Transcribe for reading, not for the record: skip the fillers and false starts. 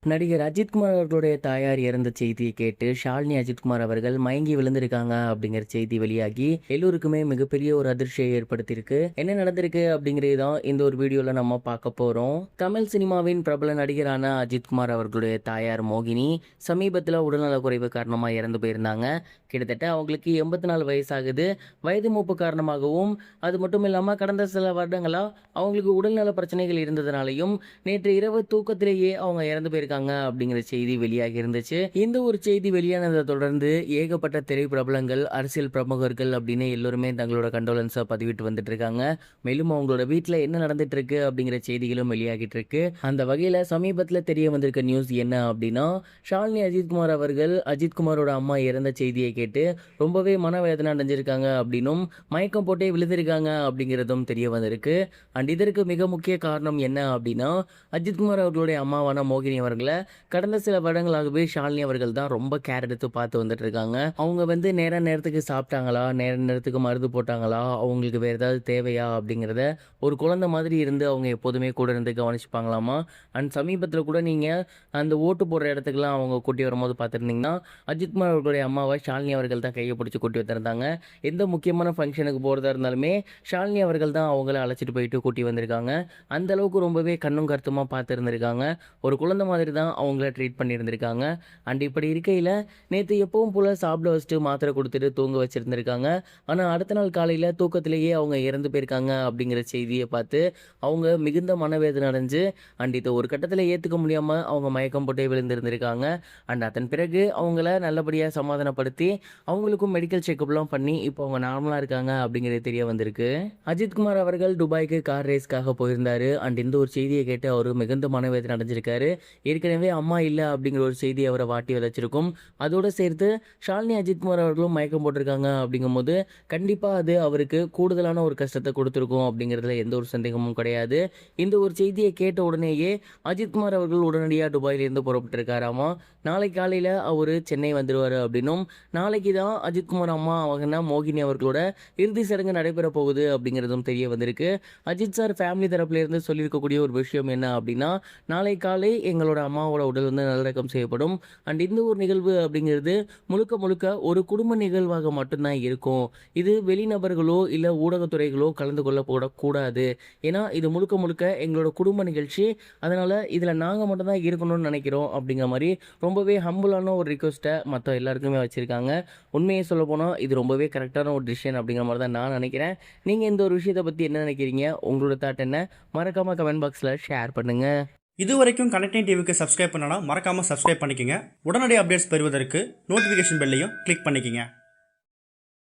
நடிகர் அஜித்குமார் அவர்களுடைய தாயார் இறந்த செய்தியை கேட்டு ஷாலினி அஜித்குமார் அவர்கள் மயங்கி விழுந்திருக்காங்க அப்படிங்கிற செய்தி வெளியாகி எல்லோருக்குமே மிகப்பெரிய ஒரு அதிர்ச்சியை ஏற்படுத்தியிருக்கு. என்ன நடந்திருக்கு அப்படிங்கிறது தான் இந்த ஒரு வீடியோல நம்ம பார்க்க போறோம். தமிழ் சினிமாவின் பிரபல நடிகரான அஜித்குமார் அவர்களுடைய தாயார் மோகினி சமீபத்தில் உடல்நல குறைவு காரணமா இறந்து போயிருந்தாங்க. கிட்டத்தட்ட அவங்களுக்கு 84 வயசாகுது. வயது மூப்பு காரணமாகவும் அது மட்டும் இல்லாமல் கடந்த சில வருடங்களா அவங்களுக்கு உடல்நல பிரச்சனைகள் இருந்ததுனாலையும் நேற்று இரவு தூக்கத்திலேயே அவங்க இறந்து போயிருக்காங்க அப்படிங்கிற செய்தி வெளியாகி இருந்துச்சு. இந்த ஒரு செய்தி வெளியானதை தொடர்ந்து ஏகப்பட்ட திரைப்பிரபலங்கள், அரசியல் பிரமுகர்கள் அப்படின்னு எல்லோருமே தங்களோட கண்டோலன்ஸை பதிவிட்டு வந்துட்டு இருக்காங்க. மேலும் அவங்களோட வீட்டில் என்ன நடந்துட்டு இருக்கு அப்படிங்கிற செய்திகளும் வெளியாகிட்டு இருக்கு. அந்த வகையில் சமீபத்தில் தெரிய வந்திருக்க நியூஸ் என்ன அப்படின்னா, ஷாலினி அஜித்குமார் அவர்கள் அஜித்குமாரோட அம்மா இறந்த செய்தியை கேட்டு ரொம்பவே மனவேதனை அடைஞ்சிருக்காங்க அப்படின்னும் மயக்கம் போட்டே விழுந்திருக்காங்க அப்படிங்கிறதும் தெரிய வந்திருக்கு. அண்ட் இதற்கு மிக முக்கிய காரணம் என்ன அப்படின்னா, அஜித்குமார் அவர்களுடைய அம்மாவான மோகினி அவர்களை கடந்த சில வருடங்களாகவே ஷாலினி அவர்கள் தான் ரொம்ப கேர் எடுத்து பார்த்து வந்துட்டு இருக்காங்க. அவங்க வந்து நேரத்துக்கு சாப்பிட்டாங்களா, நேரத்துக்கு மருந்து போட்டாங்களா, அவங்களுக்கு வேற ஏதாவது தேவையா அப்படிங்கிறத ஒரு குழந்தை மாதிரி இருந்து அவங்க எப்போதுமே கூட இருந்து கவனிச்சுப்பாங்களாமா. அண்ட் சமீபத்தில் கூட நீங்கள் அந்த ஓட்டு போடுற இடத்துக்குலாம் அவங்க கூட்டி வரும்போது பார்த்துருந்தீங்கன்னா, அஜித்குமார் அவர்களுடைய அம்மாவை ஷாலினி அவர்கள் தான் கையை பிடிச்சி கூட்டி வந்திருந்தாங்க. எந்த முக்கியமான ஃபங்க்ஷனுக்கு போகிறதா இருந்தாலுமே ஷாலினி அவர்கள் தான் அவங்கள அழைச்சிட்டு போயிட்டு கூட்டி வந்திருக்காங்க. அந்த அளவுக்கு ரொம்பவே கண்ணும் கருத்துமாக பார்த்துருந்துருக்காங்க. ஒரு குழந்தை மாதிரி தான் அவங்கள ட்ரீட் பண்ணியிருந்திருக்காங்க. அண்ட் இப்படி இருக்கையில் நேற்று எப்பவும் போல் சாப்பிட வச்சுட்டு மாத்திரை கொடுத்துட்டு தூங்க வச்சுருந்துருக்காங்க. ஆனால் அடுத்த நாள் காலையில் தூக்கத்திலேயே அவங்க இறந்து போயிருக்காங்க அப்படிங்கிற செய்தியை பார்த்து அவங்க மிகுந்த மனவேதனை அடைஞ்சு அண்ட் இதை ஒரு கட்டத்தில் ஏற்றுக்க முடியாமல் அவங்க மயக்கம் போட்டே விழுந்திருந்திருக்காங்க. அண்ட் அதன் பிறகு அவங்கள நல்லபடியாக சமாதானப்படுத்தி அவங்களுக்கும் மெடிக்கல் செக்கப்லாம் பண்ணி இப்போ அவங்க நார்மலாக இருக்காங்க அப்படிங்கிறது தெரிய வந்திருக்கு. அஜித்குமார் அவர்கள் துபாய்க்கு கார் ரேஸ்க்காக போயிருந்தார். அண்ட் இந்த ஒரு செய்தியை கேட்டு அவர் மிகுந்த மனவேதனை அடைஞ்சிருக்காரு. ஏற்கனவே அம்மா இல்லை அப்படிங்கிற ஒரு செய்தி அவரை வாட்டி விதைச்சிருக்கும். அதோடு சேர்த்து ஷாலினி அஜித்குமார் அவர்களும் மயக்கம் போட்டிருக்காங்க அப்படிங்கும்போது கண்டிப்பாக அது அவருக்கு கூடுதலான ஒரு கஷ்டத்தை கொடுத்துருக்கும் அப்படிங்கிறதுல எந்த ஒரு சந்தேகமும் கிடையாது. இந்த ஒரு செய்தியை கேட்ட உடனேயே அஜித்குமார் அவர்கள் உடனடியாக துபாயிலேருந்து புறப்பட்டிருக்காராமா. நாளை காலையில் அவர் சென்னை வந்துடுவார் அப்படின்னும், நாளைக்கு தான் அஜித்குமார் அம்மா அவங்க மோகினி அவர்களோட இறுதி சடங்கு நடைபெற போகுது அப்படிங்கிறதும் தெரிய வந்திருக்கு. அஜித் சார் ஃபேமிலி தரப்புலேருந்து சொல்லியிருக்கக்கூடிய ஒரு விஷயம் என்ன அப்படின்னா, நாளை காலை எங்களோட அம்மாவோட உடல் வந்து நல்லடக்கம் செய்யப்படும். அண்ட் இந்த ஒரு நிகழ்வு அப்படிங்கிறது முழுக்க முழுக்க ஒரு குடும்ப நிகழ்வாக மட்டும்தான் இருக்கும். இது வெளிநபர்களோ இல்லை ஊடகத்துறைகளோ கலந்து கொள்ளக்கூடாது. ஏன்னா இது முழுக்க முழுக்க எங்களோட குடும்ப நிகழ்ச்சி. அதனால் இதில் நாங்கள் மட்டும்தான் இருக்கணும்னு நினைக்கிறோம் அப்படிங்கிற மாதிரி ரொம்பவே ஹம்புளான ஒரு ரிக்வெஸ்ட்டை மற்ற எல்லாருக்குமே வச்சுருக்காங்க. உண்மையை சொல்ல போனால் இது ரொம்பவே கரெக்டான ஒரு டிசிஷன் அப்படிங்கிற மாதிரி தான் நான் நினைக்கிறேன். நீங்கள் இந்த ஒரு விஷயத்தை பற்றி என்ன நினைக்கிறீங்க? உங்களோட தாட் என்ன? மறக்காமல் கமெண்ட் பாக்ஸில் ஷேர் பண்ணுங்கள். இது வரைக்கும் கனெக்டிங் டிவிக்கு சப்ஸ்கிரைப் பண்ணனா மறக்காமல் சப்ஸ்கிரைப் பண்ணிக்கங்க. உடனடி அப்டேட்ஸ் பெறுவதற்கு நோட்டிஃபிகேஷன் பெல்லையும் கிளிக் பண்ணிக்கங்க.